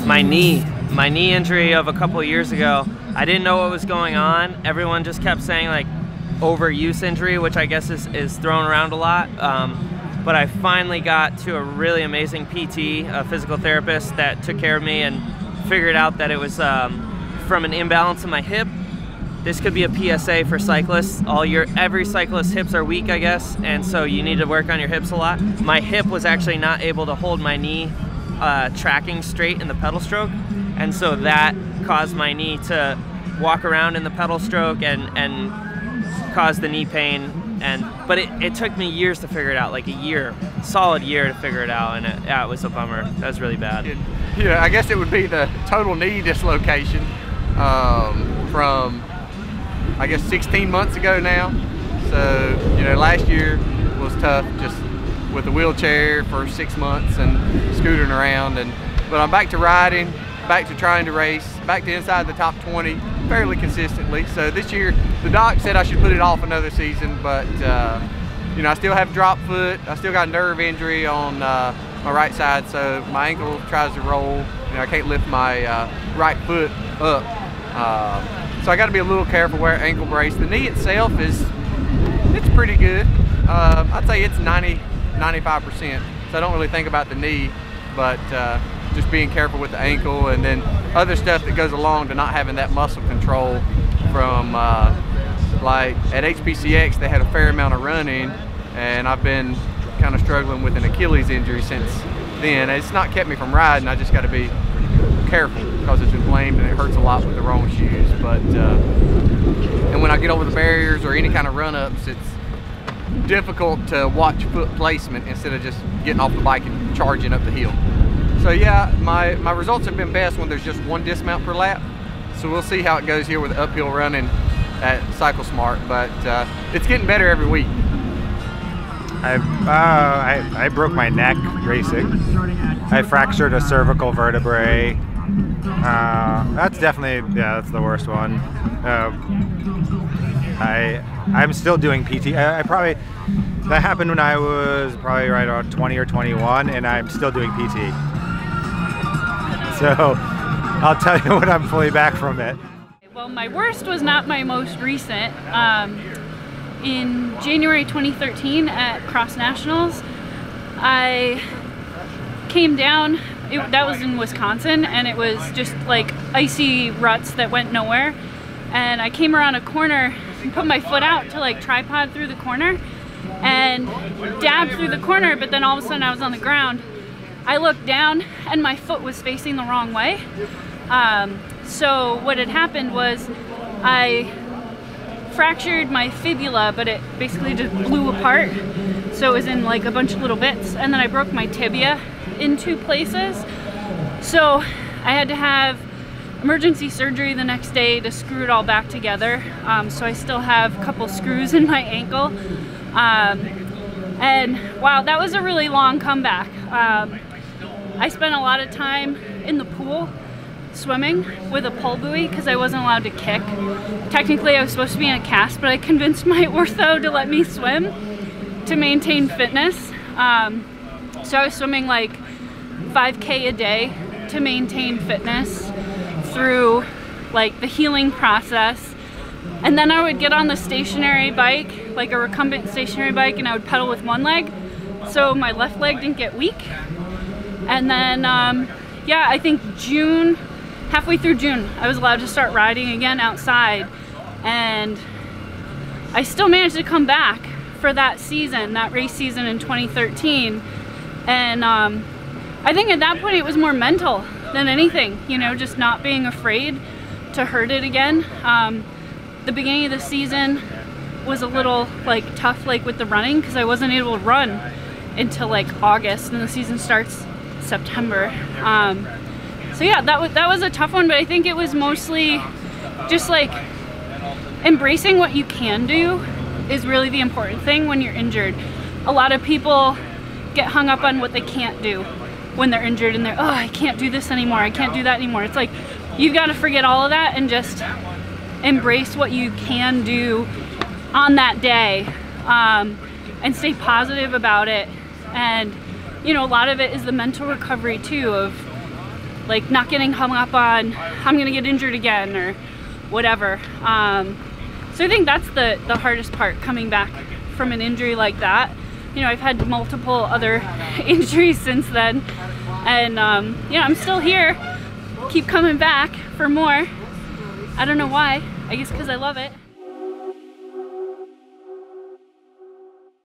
My knee injury of a couple years ago. I didn't know what was going on. Everyone just kept saying like overuse injury, which I guess is thrown around a lot. But I finally got to a really amazing PT, a physical therapist that took care of me and figured out that it was from an imbalance in my hip. This could be a PSA for cyclists. Every cyclist's hips are weak, I guess, and so you need to work on your hips a lot. My hip was actually not able to hold my knee tracking straight in the pedal stroke, and so that caused my knee to walk around in the pedal stroke and cause the knee pain. But it took me years to figure it out, like a solid year to figure it out, and it was a bummer. That was really bad. Yeah, I guess it would be the total knee dislocation from, I guess, 16 months ago now. So, you know, last year was tough, just with the wheelchair for 6 months and scootering around. But I'm back to riding, back to trying to race, back to inside the top 20 fairly consistently. So this year, the doc said I should put it off another season, but you know, I still have drop foot. I still got a nerve injury on my right side, so my ankle tries to roll. You know, I can't lift my right foot up. So I got to be a little careful wear ankle brace. The knee itself it's pretty good. I'd say it's 95%. So I don't really think about the knee, but just being careful with the ankle, and then other stuff that goes along to not having that muscle control from like at HPCX they had a fair amount of running, and I've been kind of struggling with an Achilles injury since then. It's not kept me from riding. I just got to be careful because it's inflamed and it hurts a lot with the wrong shoes. But and when I get over the barriers or any kind of run-ups, it's difficult to watch foot placement instead of just getting off the bike and charging up the hill. So yeah, my results have been best when there's just one dismount per lap. So we'll see how it goes here with uphill running at CycleSmart, but it's getting better every week. I broke my neck racing. I fractured a cervical vertebrae. That's definitely, yeah, that's the worst one. I'm still doing PT. That happened when I was probably right around 20 or 21, and I'm still doing PT. So I'll tell you when I'm fully back from it. Well, my worst was not my most recent. In January 2013 at Cross Nationals, I came down, that was in Wisconsin, and it was just like icy ruts that went nowhere. And I came around a corner and put my foot out to like tripod through the corner and dabbed through the corner, but then all of a sudden I was on the ground. I looked down and my foot was facing the wrong way. So what had happened was I fractured my fibula, but it basically just blew apart. So it was in like a bunch of little bits, and then I broke my tibia in 2 places. So I had to have emergency surgery the next day to screw it all back together. So I still have a couple screws in my ankle. And wow, that was a really long comeback. I spent a lot of time in the pool swimming with a pull buoy because I wasn't allowed to kick. Technically I was supposed to be in a cast, but I convinced my ortho to let me swim to maintain fitness. So I was swimming like 5K a day to maintain fitness through like the healing process. And then I would get on the stationary bike, like a recumbent stationary bike, and I would pedal with one leg so my left leg didn't get weak. And then yeah, I think halfway through June, I was allowed to start riding again outside, and I still managed to come back for that season, that race season in 2013. And I think at that point it was more mental than anything, you know, just not being afraid to hurt it again. The beginning of the season was a little like tough, like with the running, because I wasn't able to run until like August, and the season starts September. So yeah, that was a tough one, but I think it was mostly just like embracing what you can do is really the important thing when you're injured. A lot of people get hung up on what they can't do when they're injured, and they're, oh, I can't do this anymore, I can't do that anymore. It's like, you've got to forget all of that and just embrace what you can do on that day, and stay positive about it. And you know, a lot of it is the mental recovery too, of like not getting hung up on I'm gonna get injured again or whatever. So I think that's the hardest part, coming back from an injury like that. You know, I've had multiple other injuries since then, and you know, I'm still here, keep coming back for more. I don't know why, I guess because I love it.